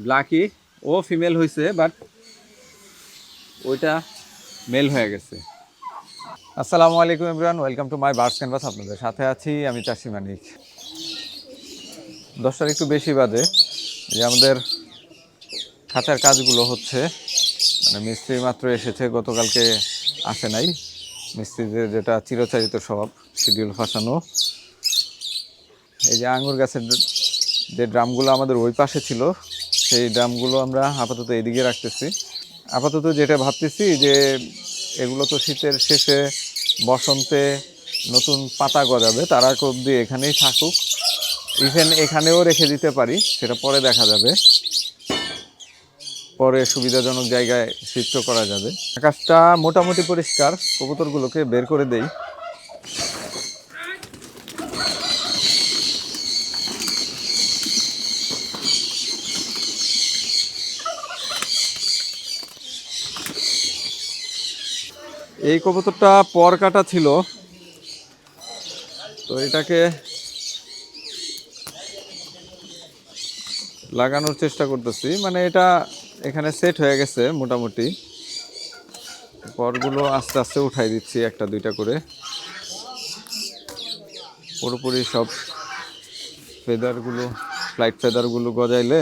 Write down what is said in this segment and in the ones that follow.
Blackie ও female হয়েছে, but ওইটা mail হয়ে গেছে। আসসালামু আলাইকুম everyone, welcome to my birds canvas. আপনাদের সাথে আছি আমি চাষি মানিক। 10টার একটু বেশি বাজে, যে আমাদের খাঁচার কাজগুলো হচ্ছে, মানে মিস্ত্রি মাত্র এসেছে, গতকালকে আসে নাই। মিস্ত্রিদের যেটা চিরচারিত স্বভাব, শিডিউল ফাঁসানো। এই যে আঙ্গুর গাছের যে ড্রামগুলো আমাদের ওই পাশে ছিল, সেই ড্রামগুলো আমরা আপাতত এদিকে রাখতেছি। আপাতত যেটা ভাবতেছি যে এগুলো তো শীতের শেষে বসন্তে নতুন পাতা গজাবে, তার আগ অবধি এখানেই থাকুক। ইভেন এখানেও রেখে দিতে পারি, সেটা পরে দেখা যাবে, পরে সুবিধাজনক জায়গায় শিফট করা যাবে। আকাশটা মোটামুটি পরিষ্কার, কবুতরগুলোকে বের করে দেই। এই কবুতরটা পর কাটা ছিল, তো এটাকে লাগানোর চেষ্টা করতেছি। মানে এটা এখানে সেট হয়ে গেছে মোটামুটি, পরগুলো আস্তে আস্তে উঠাই দিচ্ছি একটা দুইটা করে। পুরোপুরি সব ফেদারগুলো, ফ্লাইট ফেদারগুলো গজাইলে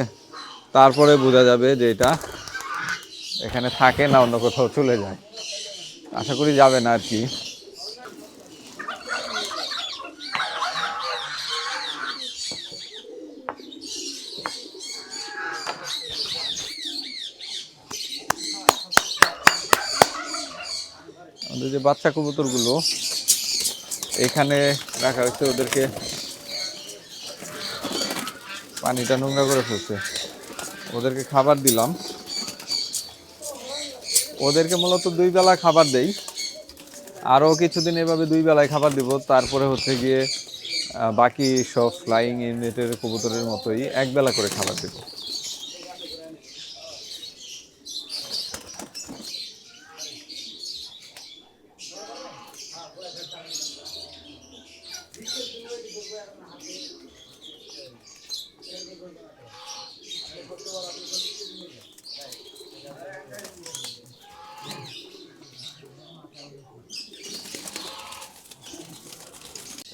তারপরে বোঝা যাবে যে এটা এখানে থাকে না অন্য কোথাও চলে যায়। আশা করি যাবে না আর কি। আমাদের যে বাচ্চা কবুতরগুলো এখানে রাখা হচ্ছে, ওদেরকে পানিটা নোংরা করে ফেলছে। ওদেরকে খাবার দিলাম, ওদেরকে মূলত 2 বেলা খাবার দেই। আরও কিছুদিন এভাবে 2 বেলায় খাবার দিব, তারপরে হচ্ছে গিয়ে বাকি সব ফ্লাইং ইউনিটের কবুতরের মতোই 1 বেলা করে খাবার দেব।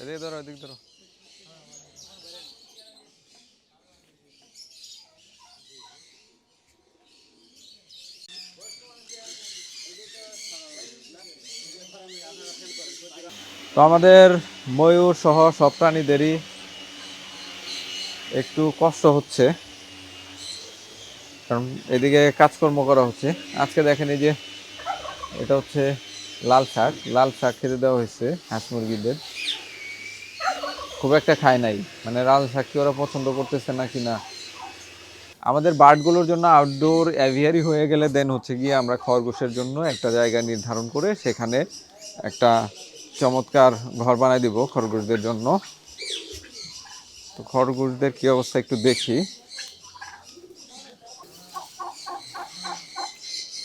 এদিকে ধরো, এদিকে ধরো। তো আমাদের ময়ূর সহ সব প্রাণীদেরই একটু কষ্ট হচ্ছে, কারণ এদিকে কাজকর্ম করা হচ্ছে। আজকে দেখেন, এই যে এটা হচ্ছে লাল শাক, লাল শাক খেতে দেওয়া হয়েছে হাঁস মুরগিদের। খুব একটা খায় নাই, মানে লাল শাক কি ওরা পছন্দ করতেছে না কিনা। আমাদের বার্ডগুলোর জন্য আউটডোর অ্যাভিয়ারি হয়ে গেলে দেন হচ্ছে গিয়ে আমরা খরগোশের জন্য একটা জায়গা নির্ধারণ করে সেখানে একটা চমৎকার ঘর বানাই দিব খরগোশদের জন্য। তো খরগোশদের কি অবস্থা একটু দেখি।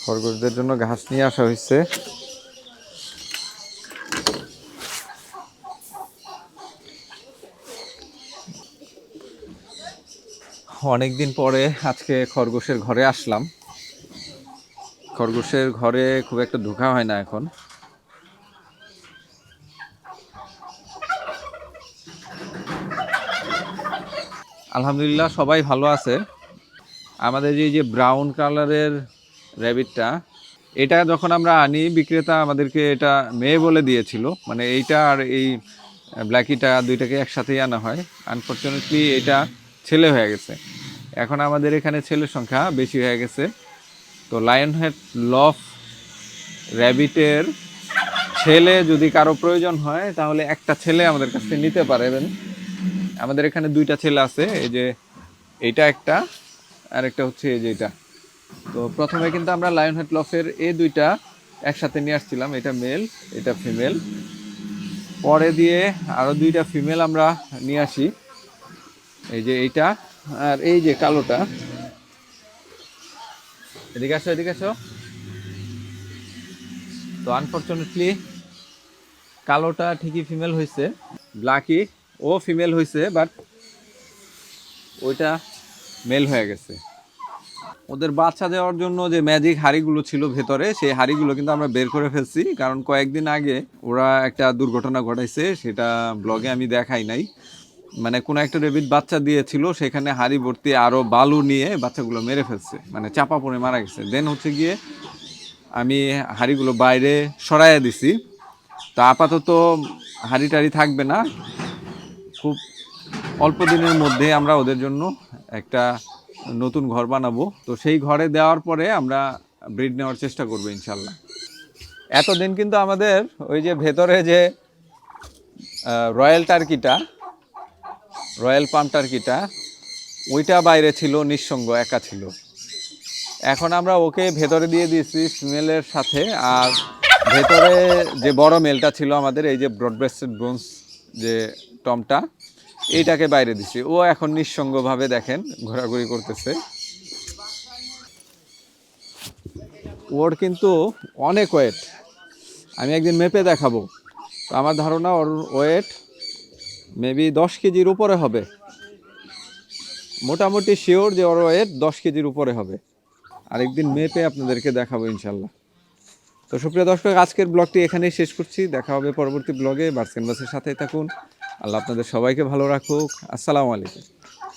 খরগোশদের জন্য ঘাস নিয়ে আসা হয়েছে। অনেকদিন পরে আজকে খরগোশের ঘরে আসলাম। খরগোশের ঘরে খুব একটা ঢোকা হয় না এখন। আলহামদুলিল্লাহ সবাই ভালো আছে। আমাদের এই যে ব্রাউন কালারের র্যাবিটটা, এটা যখন আমরা আনি বিক্রেতা আমাদেরকে এটা মেয়ে বলে দিয়েছিল। মানে এইটা আর এই ব্ল্যাকিটা দুইটাকে একসাথেই আনা হয়। আনফর্চুনেটলি এটা ছেলে হয়ে গেছে। এখন আমাদের এখানে ছেলের সংখ্যা বেশি হয়ে গেছে। তো লায়ন হেড লফ র্যাবিটের ছেলে যদি কারো প্রয়োজন হয় তাহলে একটা ছেলে আমাদের কাছ থেকে নিতে পারবেন। আমাদের এখানে 2টা ছেলে আছে, এই যে এইটা একটা, আর একটা হচ্ছে এই যে এটা। তো প্রথমে কিন্তু আমরা লায়ন হেড লফের এই 2টা একসাথে নিয়ে আসছিলাম, এটা মেল এটা ফিমেল। পরে দিয়ে আরো 2টা ফিমেল আমরা নিয়ে আসি, এই যে এইটা আর এই যে কালোটা। এদিকে আসো, এদিকে আসো। তো আনফর্চুনেটলি কালোটা ঠিকই ফিমেল হয়েছে। ব্ল্যাকি ও ফিমেল হয়েছে, বাট ওইটা মেল হয়ে গেছে। ওদের বাচ্চা দেওয়ার জন্য যে ম্যাজিক হাঁড়িগুলো ছিল ভেতরে, সেই হাঁড়িগুলো কিন্তু আমরা বের করে ফেলছি, কারণ কয়েকদিন আগে ওরা একটা দুর্ঘটনা ঘটাইছে, সেটা ব্লগে আমি দেখাই নাই। মানে কোনো একটা রেবিট বাচ্চা দিয়েছিল, সেখানে হাঁড়ি ভর্তি আরও বালু নিয়ে বাচ্চাগুলো মেরে ফেলছে, মানে চাপা পড়ে মারা গেছে। দেন হচ্ছে গিয়ে আমি হাঁড়িগুলো বাইরে সরাইয়া দিছি। তা আপাতত হাঁড়ি টাড়ি থাকবে না, খুব অল্প দিনের মধ্যে আমরা ওদের জন্য একটা নতুন ঘর বানাবো। তো সেই ঘরে দেওয়ার পরে আমরা ব্রিড নেওয়ার চেষ্টা করবো ইনশাল্লাহ। এতদিন কিন্তু আমাদের ওই যে ভেতরে যে রয়্যাল টার্কিটা, রয়্যাল পাম টার্কিটা, ওইটা বাইরে ছিল, নিঃসঙ্গ একা ছিল। এখন আমরা ওকে ভেতরে দিয়ে দিয়েছি ফিমেলের সাথে। আর ভেতরে যে বড় মেলটা ছিল আমাদের, এই যে ব্রড ব্রেস্টেড ব্রোঞ্জ যে টমটা, এইটাকে বাইরে দিছি। ও এখন নিঃসঙ্গভাবে দেখেন ঘোরাঘুরি করতেছে। ওর কিন্তু অনেক ওয়েট, আমি একদিন মেপে দেখাবো। তো আমার ধারণা ওর ওয়েট মেবি 10 কেজির উপরে হবে, মোটামুটি শিওর যে ওর ওয়েট 10 কেজির উপরে হবে। আরেকদিন মেপে আপনাদেরকে দেখাবো ইনশাল্লাহ। তো সুপ্রিয় দর্শক, আজকের ব্লগটি এখানেই শেষ করছি। দেখা হবে পরবর্তী ব্লগে। বার্ডস ক্যানভাসের সাথেই থাকুন। আল্লাহ আপনাদের সবাইকে ভালো রাখুক। আসসালামু আলাইকুম।